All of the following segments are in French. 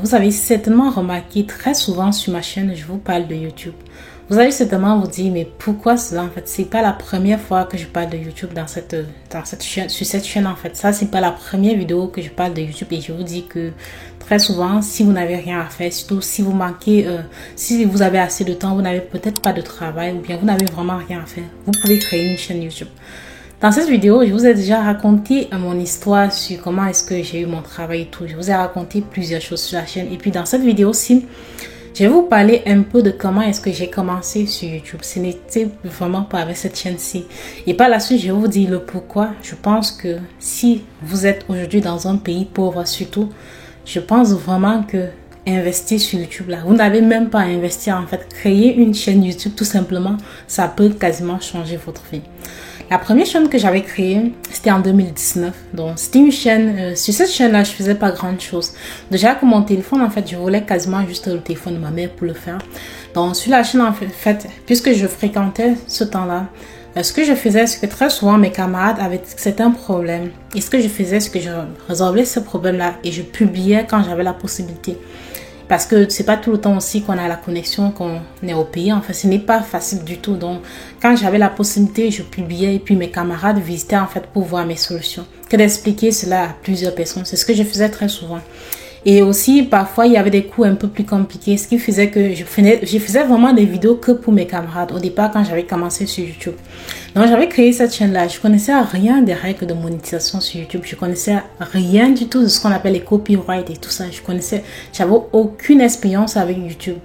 Vous avez certainement remarqué très souvent sur ma chaîne, je vous parle de YouTube. Vous allez certainement vous dire, mais pourquoi cela en fait? C'est pas la première fois que je parle de YouTube dans cette chaîne, sur cette chaîne en fait. Ça, c'est pas la première vidéo que je parle de YouTube et je vous dis que très souvent, si vous n'avez rien à faire, surtout si vous manquez, si vous avez assez de temps, vous n'avez peut-être pas de travail ou bien vous n'avez vraiment rien à faire, vous pouvez créer une chaîne YouTube. Dans cette vidéo, je vous ai déjà raconté mon histoire sur comment est-ce que j'ai eu mon travail et tout. Je vous ai raconté plusieurs choses sur la chaîne. Et puis dans cette vidéo aussi, je vais vous parler un peu de comment est-ce que j'ai commencé sur YouTube. Ce n'était vraiment pas avec cette chaîne-ci. Et par la suite, je vais vous dire le pourquoi. Je pense que si vous êtes aujourd'hui dans un pays pauvre surtout, je pense vraiment que investir sur YouTube là, vous n'avez même pas à investir en fait. Créer une chaîne YouTube tout simplement, ça peut quasiment changer votre vie. La première chaîne que j'avais créée, c'était en 2019. Donc, c'était une chaîne, sur cette chaîne-là, je faisais pas grand chose. Déjà que mon téléphone, en fait, je voulais quasiment juste le téléphone de ma mère pour le faire. Donc, sur la chaîne, en fait, puisque je fréquentais ce temps-là, ce que je faisais, c'est que très souvent, mes camarades avaient certains problèmes. Et ce que je faisais, c'est que je résolvais ce problème-là et je publiais quand j'avais la possibilité. Parce que c'est pas tout le temps aussi qu'on a la connexion, qu'on est au pays. En fait, ce n'est pas facile du tout. Donc, quand j'avais la possibilité, je publiais et puis mes camarades visitaient en fait pour voir mes solutions. Que d'expliquer cela à plusieurs personnes. C'est ce que je faisais très souvent. Et aussi, parfois, il y avait des cours un peu plus compliqués, ce qui faisait que je faisais vraiment des vidéos que pour mes camarades au départ quand j'avais commencé sur YouTube. Donc, j'avais créé cette chaîne-là. Je connaissais rien des règles de monétisation sur YouTube. Je connaissais rien du tout de ce qu'on appelle les copyrights et tout ça. J'avais aucune expérience avec YouTube.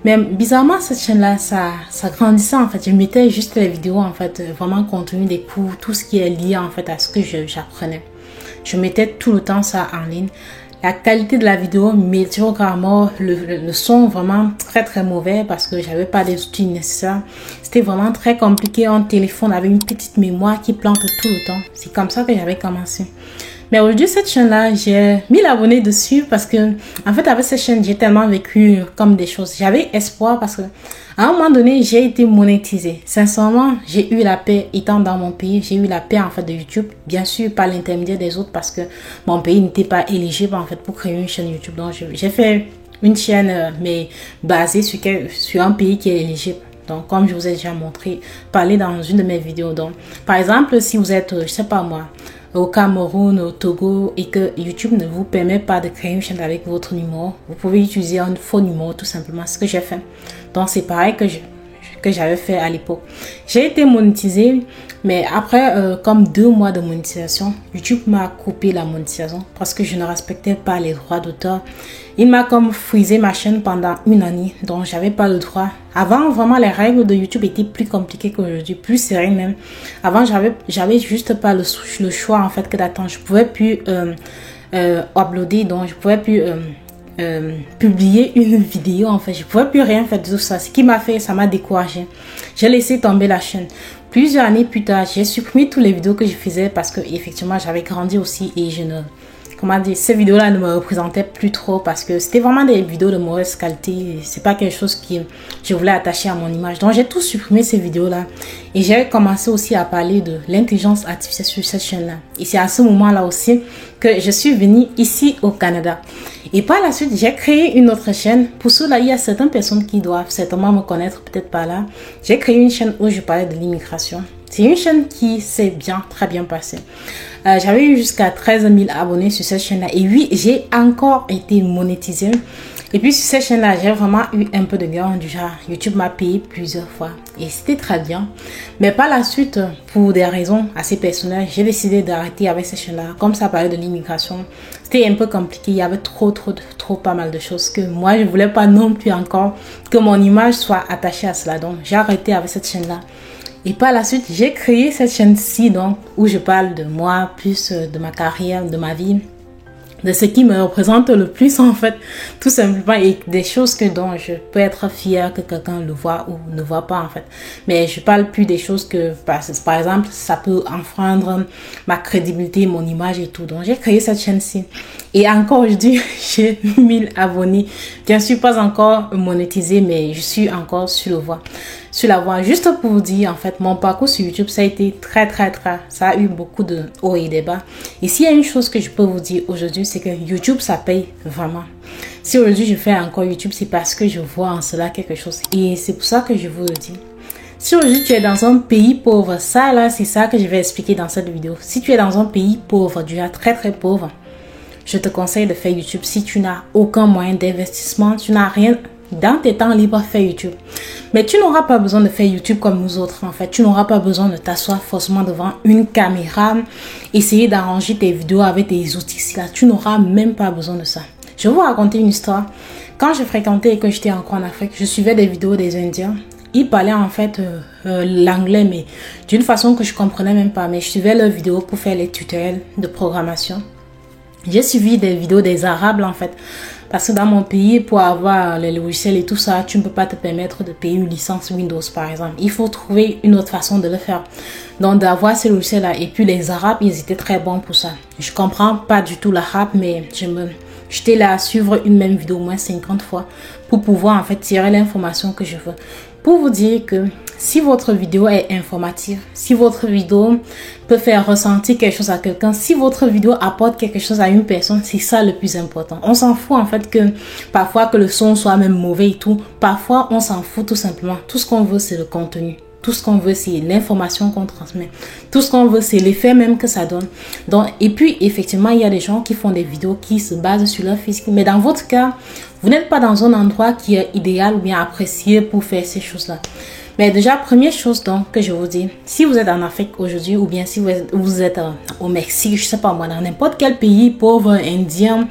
Mais bizarrement, cette chaîne-là, ça grandissait en fait. Je mettais juste les vidéos en fait, vraiment contenu des cours, tout ce qui est lié en fait à ce que j'apprenais. Je mettais tout le temps ça en ligne. La qualité de la vidéo, médiocrement, le son vraiment très mauvais parce que j'avais pas des outils nécessaires. C'était vraiment très compliqué. Un téléphone avec une petite mémoire qui plante tout le temps. C'est comme ça que j'avais commencé. Mais aujourd'hui, cette chaîne-là, j'ai 1000 abonnés dessus parce que, en fait, avec cette chaîne, j'ai tellement vécu comme des choses. J'avais espoir parce que, à un moment donné, j'ai été monétisée. Sincèrement, j'ai eu la paix étant dans mon pays. J'ai eu la paix, en fait, de YouTube. Bien sûr, par l'intermédiaire des autres parce que mon pays n'était pas éligible, en fait, pour créer une chaîne YouTube. Donc, j'ai fait une chaîne, mais basée sur un pays qui est éligible. Donc, comme je vous ai déjà montré, parler dans une de mes vidéos. Donc, par exemple, si vous êtes, je sais pas moi, au Cameroun, au Togo et que YouTube ne vous permet pas de créer une chaîne avec votre numéro, vous pouvez utiliser un faux numéro tout simplement, ce que j'ai fait. Donc c'est pareil que j'avais fait à l'époque. J'ai été monétisée, mais après comme 2 mois de monétisation, YouTube m'a coupé la monétisation parce que je ne respectais pas les droits d'auteur. Il m'a comme frisé ma chaîne pendant 1 année, donc j'avais pas le droit. Avant, vraiment, les règles de YouTube étaient plus compliquées qu'aujourd'hui, plus sereines même. Avant, j'avais juste pas le choix en fait que d'attendre. Je pouvais plus uploader, donc je pouvais plus publier une vidéo en fait. Je pouvais plus rien faire de tout ça. Ce qui m'a fait, ça m'a découragé. J'ai laissé tomber la chaîne. Plusieurs années plus tard, j'ai supprimé toutes les vidéos que je faisais parce que effectivement, j'avais grandi aussi et comment dire, ces vidéos-là ne me représentaient plus trop parce que c'était vraiment des vidéos de mauvaise qualité. C'est pas quelque chose que je voulais attacher à mon image. Donc, j'ai tout supprimé ces vidéos-là. Et j'ai commencé aussi à parler de l'intelligence artificielle sur cette chaîne-là. Et c'est à ce moment-là aussi que je suis venue ici au Canada. Et par la suite, j'ai créé une autre chaîne. Pour cela, il y a certaines personnes qui doivent certainement me connaître, peut-être pas là. J'ai créé une chaîne où je parlais de l'immigration. C'est une chaîne qui s'est très bien passée. J'avais eu jusqu'à 13 000 abonnés sur cette chaîne-là. Et oui, j'ai encore été monétisée. Et puis sur cette chaîne-là, j'ai vraiment eu un peu de gain du genre. YouTube m'a payé plusieurs fois. Et c'était très bien. Mais par la suite, pour des raisons assez personnelles, j'ai décidé d'arrêter avec cette chaîne-là. Comme ça parlait de l'immigration, c'était un peu compliqué. Il y avait trop pas mal de choses que moi, je voulais pas non plus encore que mon image soit attachée à cela. Donc, j'ai arrêté avec cette chaîne-là. Et par la suite, j'ai créé cette chaîne-ci, donc, où je parle de moi, plus de ma carrière, de ma vie, de ce qui me représente le plus, en fait, tout simplement, et des choses dont je peux être fière que quelqu'un le voit ou ne voit pas, en fait. Mais je parle plus des choses que, par exemple, ça peut enfreindre ma crédibilité, mon image et tout. Donc, j'ai créé cette chaîne-ci. Et encore aujourd'hui, j'ai 1000 abonnés. Bien sûr, pas encore monétisé, mais je suis encore sur la voie. Juste pour vous dire, en fait, mon parcours sur YouTube, ça a été ça a eu beaucoup de hauts et des bas. Et s'il y a une chose que je peux vous dire aujourd'hui, c'est que YouTube, ça paye vraiment. Si aujourd'hui je fais encore YouTube, c'est parce que je vois en cela quelque chose. Et c'est pour ça que je vous le dis. Si aujourd'hui tu es dans un pays pauvre, ça là, c'est ça que je vais expliquer dans cette vidéo. Si tu es dans un pays pauvre, déjà très très pauvre, je te conseille de faire YouTube. Si tu n'as aucun moyen d'investissement, tu n'as rien dans tes temps libres, fais YouTube. Mais tu n'auras pas besoin de faire YouTube comme nous autres en fait. Tu n'auras pas besoin de t'asseoir forcément devant une caméra, essayer d'arranger tes vidéos avec tes outils. Là, tu n'auras même pas besoin de ça. Je vais vous raconter une histoire. Quand je fréquentais et que j'étais encore en Afrique, je suivais des vidéos des Indiens. Ils parlaient en fait l'anglais, mais d'une façon que je comprenais même pas. Mais je suivais leurs vidéos pour faire les tutoriels de programmation. J'ai suivi des vidéos des Arabes en fait. Parce que dans mon pays, pour avoir les logiciels et tout ça, tu ne peux pas te permettre de payer une licence Windows par exemple. Il faut trouver une autre façon de le faire. Donc d'avoir ces logiciels-là. Et puis les Arabes, ils étaient très bons pour ça. Je comprends pas du tout l'arabe, mais j'étais là à suivre une même vidéo au moins 50 fois pour pouvoir en fait tirer l'information que je veux. Pour vous dire que si votre vidéo est informative, si votre vidéo peut faire ressentir quelque chose à quelqu'un, si votre vidéo apporte quelque chose à une personne, c'est ça le plus important. On s'en fout en fait que parfois que le son soit même mauvais et tout. Parfois, on s'en fout tout simplement. Tout ce qu'on veut, c'est le contenu. Tout ce qu'on veut, c'est l'information qu'on transmet. Tout ce qu'on veut, c'est l'effet même que ça donne. Donc, et puis, effectivement, il y a des gens qui font des vidéos qui se basent sur leur physique. Mais dans votre cas, vous n'êtes pas dans un endroit qui est idéal ou bien apprécié pour faire ces choses-là. Mais déjà, première chose donc que je vous dis, si vous êtes en Afrique aujourd'hui ou bien si vous êtes au Mexique, je sais pas moi, dans n'importe quel pays pauvre, indien,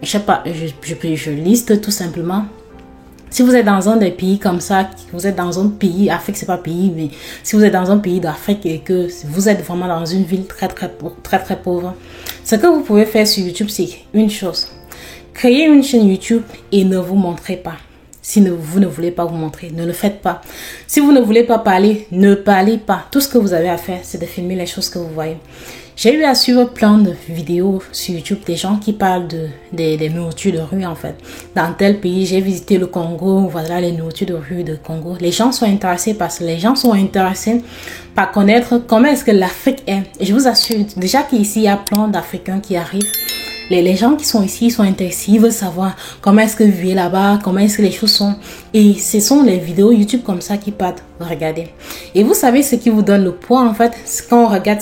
je sais pas, je liste tout simplement. Si vous êtes dans un des pays comme ça, vous êtes dans un pays, Afrique c'est pas pays, mais si vous êtes dans un pays d'Afrique et que vous êtes vraiment dans une ville très pauvre, ce que vous pouvez faire sur YouTube, c'est une chose. Créez une chaîne YouTube et ne vous montrez pas. Si vous ne voulez pas vous montrer, ne le faites pas. Si vous ne voulez pas parler, ne parlez pas. Tout ce que vous avez à faire, c'est de filmer les choses que vous voyez. J'ai eu à suivre plein de vidéos sur YouTube, des gens qui parlent des nourritures de rue en fait. Dans tel pays, j'ai visité le Congo, voilà les nourritures de rue de Congo. Les gens sont intéressés parce que les gens sont intéressés par connaître comment est-ce que l'Afrique est. Et je vous assure, déjà qu'ici, il y a plein d'Africains qui arrivent. Les gens qui sont ici, ils sont intéressés, ils veulent savoir comment est-ce que vous vivez là-bas, comment est-ce que les choses sont. Et ce sont les vidéos YouTube comme ça qui partent regarder. Et vous savez ce qui vous donne le poids en fait, quand on regarde,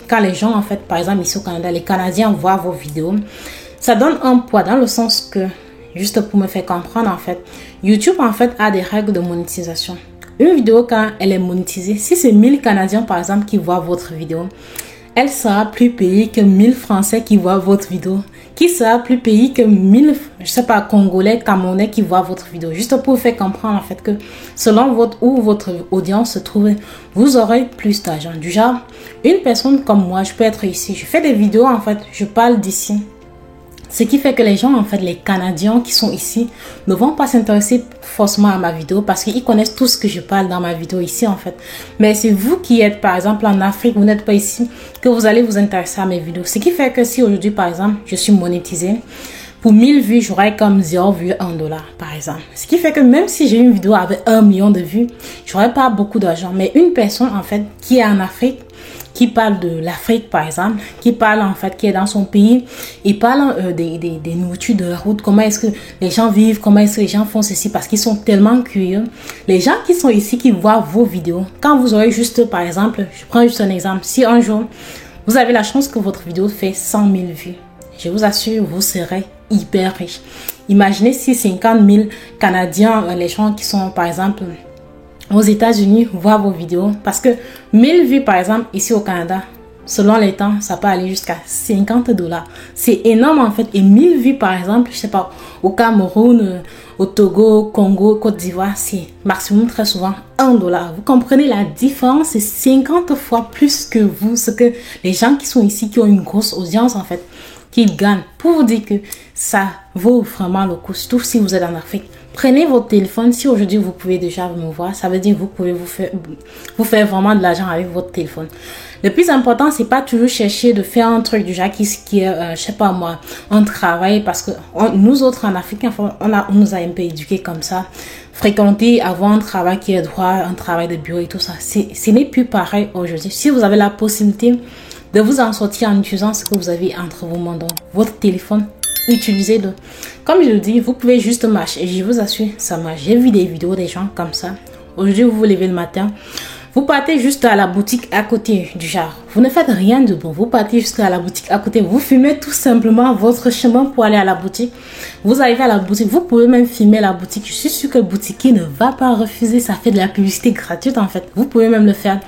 quand les gens en fait, par exemple ici au Canada, les Canadiens voient vos vidéos, ça donne un poids dans le sens que, juste pour me faire comprendre en fait, YouTube en fait a des règles de monétisation. Une vidéo quand elle est monétisée, si c'est 1000 Canadiens par exemple qui voient votre vidéo, elle sera plus payée que 1000 Français qui voient votre vidéo, qui sera plus payée que 1000, je sais pas, Congolais, Camerounais qui voient votre vidéo. Juste pour vous faire comprendre en fait que selon où votre audience se trouve, vous aurez plus d'argent. Du genre, une personne comme moi, je peux être ici, je fais des vidéos en fait, je parle d'ici. Ce qui fait que les gens, en fait, les Canadiens qui sont ici, ne vont pas s'intéresser forcément à ma vidéo parce qu'ils connaissent tout ce que je parle dans ma vidéo ici, en fait. Mais c'est vous qui êtes, par exemple, en Afrique, vous n'êtes pas ici, que vous allez vous intéresser à mes vidéos. Ce qui fait que si aujourd'hui, par exemple, je suis monétisée, pour 1000 vues, j'aurai comme 0,1 $, par exemple. Ce qui fait que même si j'ai une vidéo avec 1 million de vues, j'aurai pas beaucoup d'argent. Mais une personne, en fait, qui est en Afrique, qui parle de l'Afrique par exemple, qui parle en fait, qui est dans son pays, et parle des nourritures de la route, comment est-ce que les gens vivent, comment est-ce que les gens font ceci, parce qu'ils sont tellement curieux. Les gens qui sont ici, qui voient vos vidéos, quand vous aurez juste, par exemple, je prends juste un exemple, si un jour, vous avez la chance que votre vidéo fait 100 000 vues, je vous assure, vous serez hyper riche. Imaginez si 50 000 Canadiens, les gens qui sont par exemple aux États-Unis voient vos vidéos, parce que 1000 vues par exemple ici au Canada, selon les temps, ça peut aller jusqu'à 50 $. C'est énorme en fait. Et 1000 vues par exemple, je sais pas, au Cameroun, au Togo, Congo, Côte d'Ivoire, c'est maximum très souvent 1 $. Vous comprenez la différence? C'est 50 fois plus que vous, ce que les gens qui sont ici, qui ont une grosse audience en fait, qui gagnent. Pour vous dire que ça vaut vraiment le coup, surtout si vous êtes en Afrique. Prenez votre téléphone. Si aujourd'hui vous pouvez déjà me voir, ça veut dire que vous pouvez vous faire vraiment de l'argent avec votre téléphone. Le plus important, c'est pas toujours chercher de faire un truc du genre qui est, je sais pas moi, un travail, parce que nous autres en Afrique, on nous a un peu éduqués comme ça. Fréquenter, avoir un travail qui est droit, un travail de bureau et tout ça, ce n'est plus pareil aujourd'hui. Si vous avez la possibilité de vous en sortir en utilisant ce que vous avez entre vos mains, donc votre téléphone, utiliser. Comme je le dis, vous pouvez juste marcher. Et je vous assure, ça marche. J'ai vu des vidéos des gens comme ça. Aujourd'hui, vous vous levez le matin. Vous partez juste à la boutique à côté du genre. Vous ne faites rien de bon. Vous partez juste à la boutique à côté. Vous filmez tout simplement votre chemin pour aller à la boutique. Vous arrivez à la boutique. Vous pouvez même filmer la boutique. Je suis sûre que le boutiquier ne va pas refuser. Ça fait de la publicité gratuite en fait. Vous pouvez même le faire.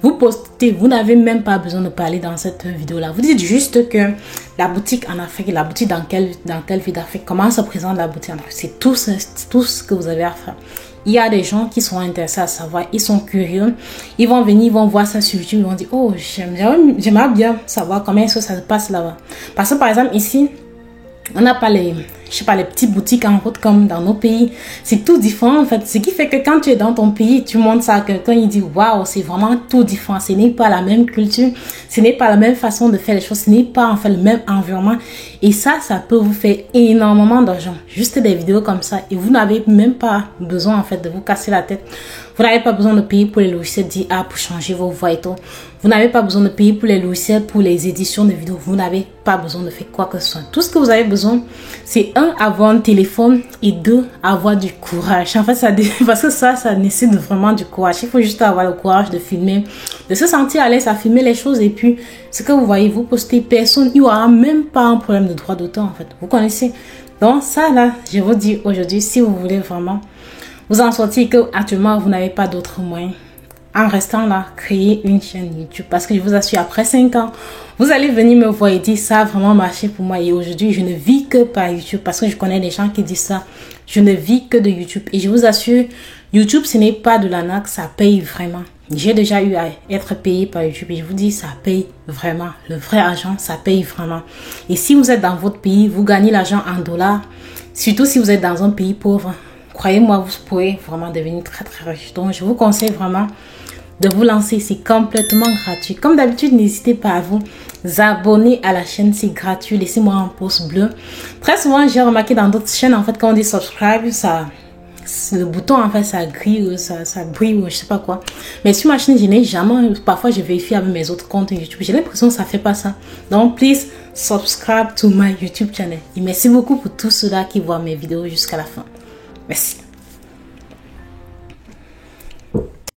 Vous postez. Vous n'avez même pas besoin de parler dans cette vidéo-là. Vous dites juste que la boutique en Afrique, la boutique dans quelle ville d'Afrique, comment se présente la boutique en Afrique. C'est tout ce que vous avez à faire. Il y a des gens qui sont intéressés à savoir, ils sont curieux, ils vont venir, ils vont voir ça sur YouTube, ils vont dire, oh, j'aimerais bien savoir comment est-ce que ça se passe là-bas. Parce que par exemple ici, on n'a pas les petites boutiques en route comme dans nos pays. C'est tout différent en fait. Ce qui fait que quand tu es dans ton pays, tu montres ça à quelqu'un, il dit waouh, c'est vraiment tout différent. Ce n'est pas la même culture, ce n'est pas la même façon de faire les choses, ce n'est pas en fait le même environnement. Et ça peut vous faire énormément d'argent. Juste des vidéos comme ça. Et vous n'avez même pas besoin en fait de vous casser la tête. Vous n'avez pas besoin de payer pour les logiciels d'IA pour changer vos voix et tout. Vous n'avez pas besoin de payer pour les logiciels, pour les éditions de vidéos. Vous n'avez pas besoin de faire quoi que ce soit. Tout ce que vous avez besoin, c'est avoir un téléphone et deux, avoir du courage. En fait, parce que ça nécessite vraiment du courage. Il faut juste avoir le courage de filmer, de se sentir à l'aise à filmer les choses. Et puis, ce que vous voyez, vous postez personne. Il n'y aura même pas un problème de droit d'auteur, en fait. Vous connaissez. Donc, ça, là, je vous dis aujourd'hui, si vous voulez vraiment vous en sortir, que actuellement, vous n'avez pas d'autres moyens. En restant là, créer une chaîne YouTube. Parce que je vous assure, après 5 ans, vous allez venir me voir et dire ça a vraiment marché pour moi. Et aujourd'hui, je ne vis que par YouTube. Parce que je connais des gens qui disent ça. Je ne vis que de YouTube. Et je vous assure, YouTube, ce n'est pas de l'arnaque, ça paye vraiment. J'ai déjà eu à être payé par YouTube. Et je vous dis, ça paye vraiment. Le vrai argent, ça paye vraiment. Et si vous êtes dans votre pays, vous gagnez l'argent en dollars. Surtout si vous êtes dans un pays pauvre. Croyez-moi, vous pourrez vraiment devenir très très riche. Donc, je vous conseille vraiment de vous lancer. C'est complètement gratuit. Comme d'habitude, n'hésitez pas à vous abonner à la chaîne. C'est gratuit. Laissez-moi un pouce bleu. Très souvent, j'ai remarqué dans d'autres chaînes, en fait, quand on dit subscribe, le bouton, en fait, ça grille, ça brille ou je sais pas quoi. Mais sur ma chaîne, je n'ai jamais, parfois, je vérifie avec mes autres comptes YouTube. J'ai l'impression que ça fait pas ça. Donc, please subscribe to my YouTube channel. Et merci beaucoup pour tous ceux-là qui voient mes vidéos jusqu'à la fin. Merci.